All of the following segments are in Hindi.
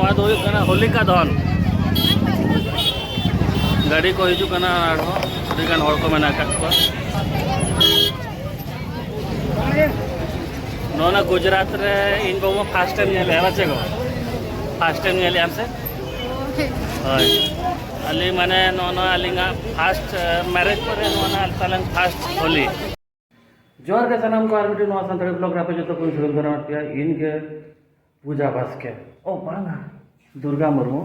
नवा दो होलिका दहन गाड़ी को हिजुकना अड़ीगान हड़ को मेना को नोना गुजरात रे इन बाबू फास्ट टाइम नेले हवा चेगो फास्ट टाइम नेले हमसे हाय अली माने नोना अलिंगा फास्ट मैरिज पर नोना तालन फास्ट होली जोर के सनम को आरबिटी नो संतरे ब्लॉग रापे जो तो कोई सुगम करना पिया इनके पूजा बास्के ओ बांगा दुर्गा मुर्मू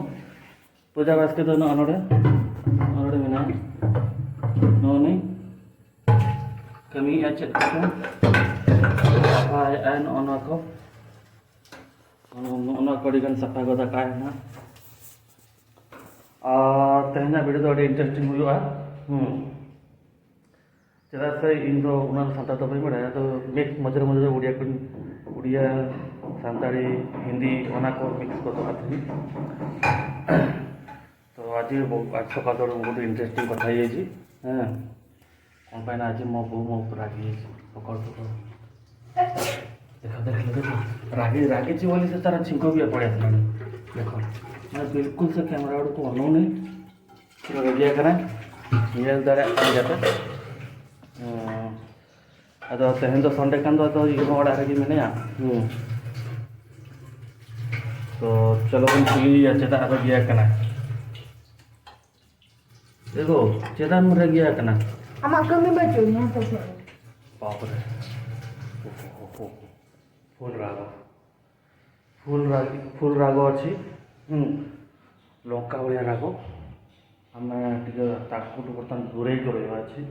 पूजा बास्के तो नोडे नोडे मिना नोनी कमी अच्छा apa ono ko ono kodigan sapa goda काय ना तेहना वीडियो तो इंटरेस्टिंग हुआ चला से इन दो उना सांता तो भाई बड़ा तो मिक्स मजर मजर उड़िया सांताड़ी हिंदी ओना को मिक्स को तो खाती तो आज सकाल तो बहुत इंटरेस्टिंग कथा ये जी हाँ कौन पाए ना आज मो बहु मो रागी सकाल तो देखो देखो देखो रागी रागी जी वाली से तारा छिंको भी पड़े देखो मैं बिल्कुल से कैमरा को अनु नहीं पूरा रेडी करा ये दारे आ जाता अदो तेहन तो संडे कान तो ये बड़ा रेडी में नहीं तो चलो हम चली चेता अब गया कना देखो चेता मुरे गया कना आमा कमी बचो नहीं तो बाप रे फुल राग अच्छी लंका भाया राग आम टे बर्तमान दूरे रहा अच्छी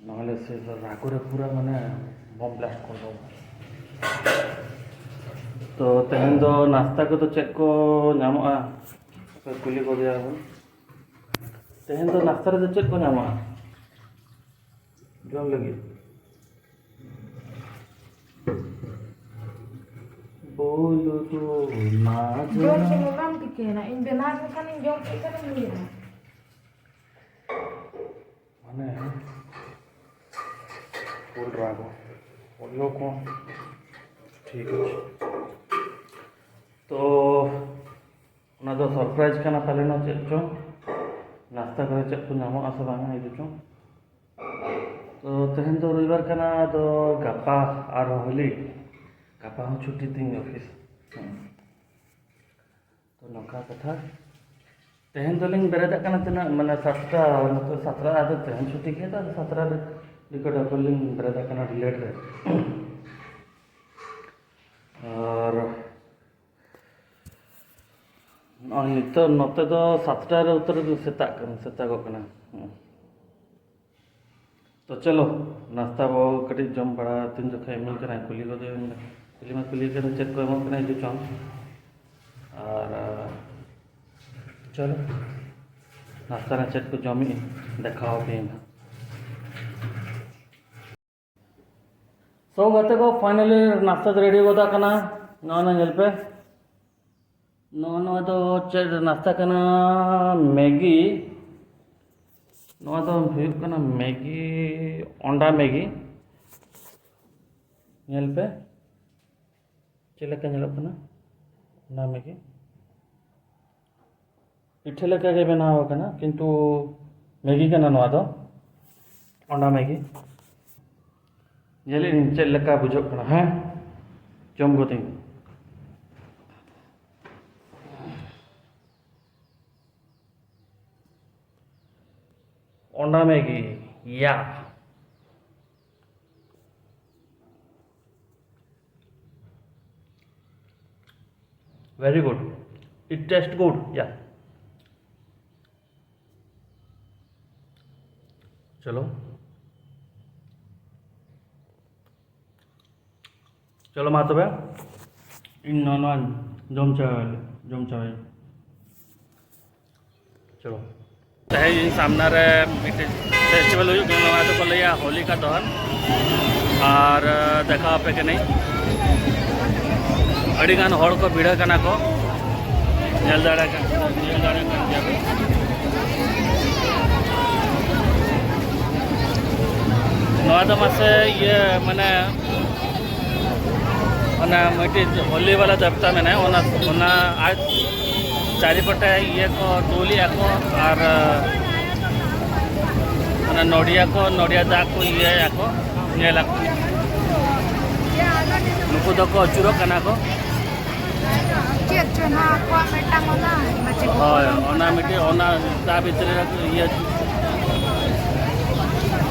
ना से रागरे पूरा माने बम ब्लास्ट कर तो तेहन तो नाश्ता को तो चेक को नामा कुली को दिया तेहन तो नाश्ता तो चेक को नामा जम लगी बोलो तो ना जॉन से काम दिखे ना इन बीमार में kan जॉन के kan नहीं है माने फुल रागो बोलो को ठीक है तो ना तो सरप्राइज करना पहले ना चेक नाश्ता करे चेक को नामो आसा बांगा आई जो तो तेहन तो रविवार करना तो गप्पा आर होली गप्पा हम छुट्टी तीन ऑफिस तो नौका कथा तेहन तो लिंग बेरे तक तना माने 7टा मतलब 17 आदत तेहन छुट्टी के तो 17 निकट को लिंग बेरे तक लेट रे और तो नते तो 7टा रे उतर सेता को कना तो चलो नाश्ता वो कटी जम बड़ा तीन जो खाई मिल कर कुली को कुली कर चेक को एम जो चम और चलो नाश्ता चेक को जमी देखा भी सो गते को फाइनली नाश्ता रेडी होता करना ना पे नो तो नाश्ता करना मैगी तो हुई करना मैगी अंडा मैगी नेल पे चलका नेलना अंडा मैगी पिठे लेका के बनाव करना किंतु मैगी करना नवा तो अंडा मैगी जेली चलका बुझो करना हाँ जम गोती अंडा मैगी या very good it taste good या चलो चलो मातो बे इन नॉन जम चावल चलो इन सामना रे फेस्टिवल हुई तो को लिया होली का दहन और देखा पे के नहीं अड़ीगान हड़ को भिड़ा कना को नेल दाड़ा का नवा तो मासे ये माने ओना मिट्टी होली वाला देवता मैंने ओना आज चारिपटे ये को डोली को और ओना नोडिया दाग को ये को नुकु दो को अचूरो कना को ᱦᱳᱭ ᱚᱱᱟ ᱢᱤᱫᱴᱤᱡ ᱚᱱᱟ ᱫᱟᱜ ᱵᱷᱤᱛᱨᱤ ᱨᱮ ᱤᱭᱟᱹ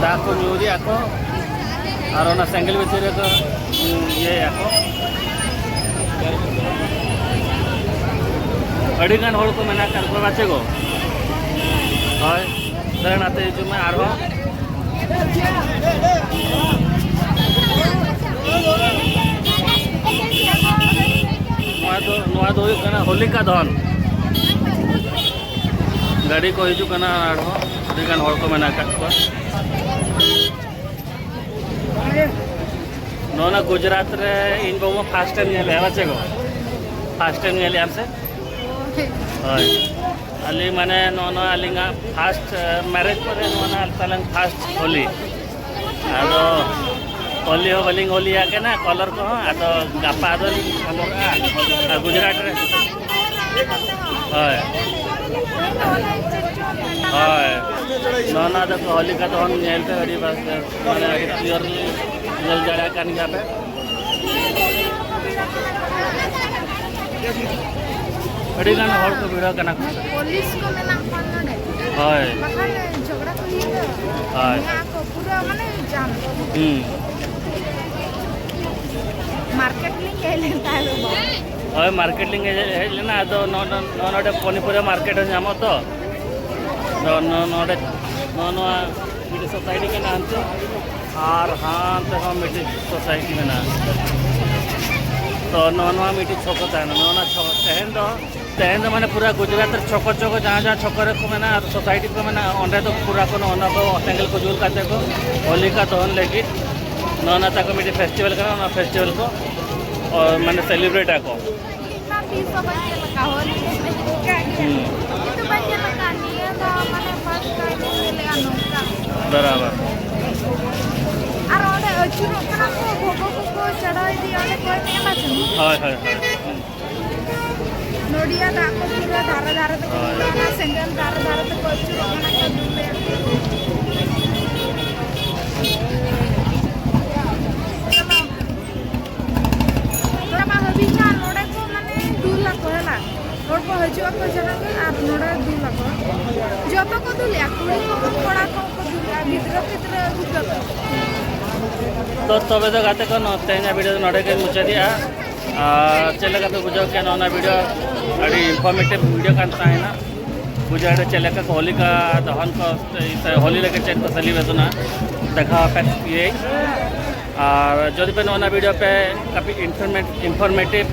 ᱫᱟᱜ ᱠᱚ ᱧᱩᱨᱤᱭᱟ ᱠᱚ ᱟᱨ ᱚᱱᱟ ᱥᱮᱸᱜᱮᱞ ᱵᱷᱤᱛᱨᱤ ᱨᱮᱠᱚ ᱤᱭᱟᱹᱭᱟ ᱠᱚ ᱟᱹᱰᱤᱜᱟᱱ ᱦᱚᱲ ᱠᱚ ᱢᱮᱱᱟᱜ ᱠᱟᱜ ᱠᱚᱣᱟ ᱵᱟᱪᱮ ᱜᱚ ᱦᱳᱭ ᱫᱟᱹᱲ ᱟᱛᱮ ᱦᱤᱡᱩᱜ ᱢᱮ ᱟᱨᱦᱚᱸ नोआ दो हुई होलिका दहन गाड़ी को हिजू अड़गान हड़ को मेना नोना गुजरात रे इन बाबू फास्ट टाइम नेले बाचे गो फास्ट टाइम नेले हमसे हय अली माने नोना अलिंगा फास्ट मैरिज पर नोना तलंग फास्ट होली आदो होली हो बलिंग होली आके ना कलर को आदो गापा आदो गुजरात रे हय हय नोना दो होली का तो नेल पे अड़ी बस माने क्लियरली जल जड़ा कान गया पे अड़ी गान हर को वीडियो कना पुलिस को मेना कोन हय बखान झगड़ा को ही हय यहां को पूरा माने जाम मार्केट लिंक हेले तालो हय मार्केट लिंक हेले ना तो नोडे पनीपुरा मार्केट जामो तो नोडे नो मिड सोसाइटी के नाम से और हाँ तो हम मिड सोसाइटी में ना तो नो मिट्टी छोको तहन नोना तहन तो मैंने पूरा गुजरात छोको छोको जहाँ जहाँ छोको को मैंने सोसाइटी को मैंने अंडे तो पूरा को नोना को सेंगल को जुल करते को होली का दहन लेगी नोना तक मिट्टी फेस्टिवल का ना फेस्टिवल को और मैंने सेलिब्रेट को बराबर नोडिया दाग को पूरा धारा धारा तो पूरा सेंगल धारा धारा तो कोचू रोकना कर दूले तोरा मा हबी चा नोडे को माने 2 लाख होला और को हजुआ को जना के आप नोडे 2 लाख जब को दुलिया कुड़ी को कोड़ा को दुलिया भितर भितर तो तबे तो गाते को तेना वीडियो नोडे के मुचा दिया चले का बुझाओ क्या नौना वीडियो अड़ी इंफॉर्मेटिव वीडियो करता है ना बुझा चले का होली का दहन को होली लेके चेक को सेलिब्रेशन ना देखा पे ये और जो पे नौना वीडियो पे काफ़ी इंफॉर्मेटिव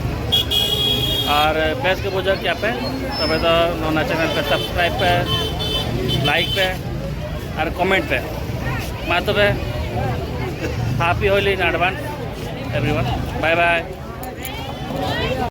और बेस्ट के बुझाओ क्या पे तब तो नौना चैनल पे सब्सक्राइब पे लाइक पे और कमेंट पे मैं तो happy Holi in advance everyone bye bye